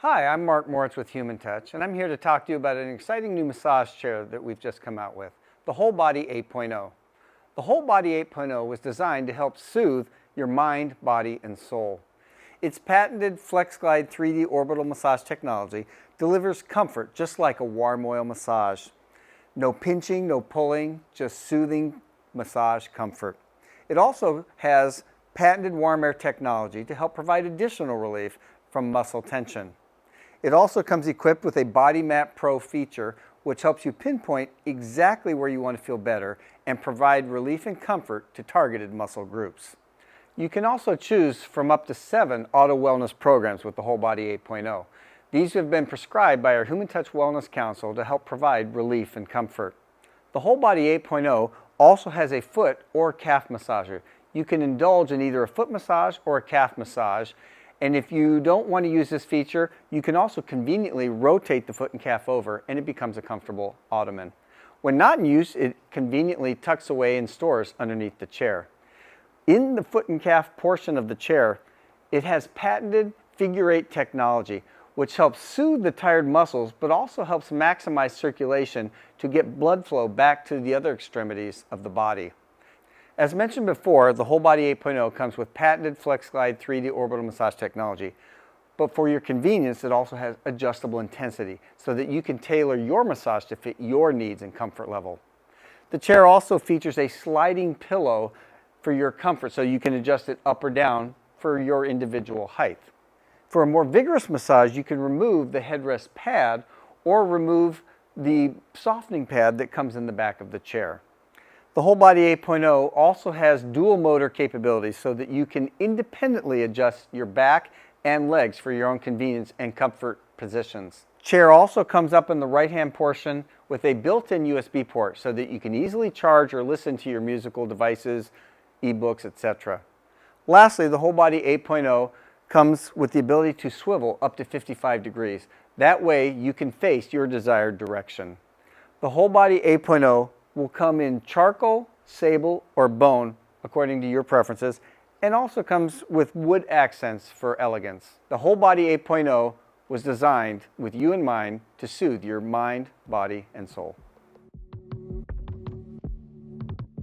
Hi, I'm Mark Moritz with Human Touch, and I'm here to talk to you about an exciting new massage chair that we've just come out with, the WholeBody 8.0. The WholeBody 8.0 was designed to help soothe your mind, body, and soul. Its patented FlexGlide 3D orbital massage technology delivers comfort just like a warm oil massage. No pinching, no pulling, just soothing massage comfort. It also has patented warm air technology to help provide additional relief from muscle tension. It also comes equipped with a Body Map Pro feature, which helps you pinpoint exactly where you want to feel better and provide relief and comfort to targeted muscle groups. You can also choose from up to 7 auto wellness programs with the WholeBody 8.0. These have been prescribed by our Human Touch Wellness Council to help provide relief and comfort. The WholeBody 8.0 also has a foot or calf massager. You can indulge in either a foot massage or a calf massage. And if you don't want to use this feature, you can also conveniently rotate the foot and calf over and it becomes a comfortable ottoman. When not in use, it conveniently tucks away and stores underneath the chair. In the foot and calf portion of the chair, it has patented figure 8 technology, which helps soothe the tired muscles but also helps maximize circulation to get blood flow back to the other extremities of the body. As mentioned before, the WholeBody 8.0 comes with patented FlexGlide 3D orbital massage technology. But for your convenience, it also has adjustable intensity so that you can tailor your massage to fit your needs and comfort level. The chair also features a sliding pillow for your comfort so you can adjust it up or down for your individual height. For a more vigorous massage, you can remove the headrest pad or remove the softening pad that comes in the back of the chair. The WholeBody 8.0 also has dual motor capabilities so that you can independently adjust your back and legs for your own convenience and comfort positions. Chair also comes up in the right-hand portion with a built-in USB port so that you can easily charge or listen to your musical devices, ebooks, etc. Lastly, the WholeBody 8.0 comes with the ability to swivel up to 55 degrees. That way you can face your desired direction. The WholeBody 8.0 will come in charcoal, sable, or bone, according to your preferences, and also comes with wood accents for elegance. The WholeBody 8.0 was designed with you in mind to soothe your mind, body, and soul.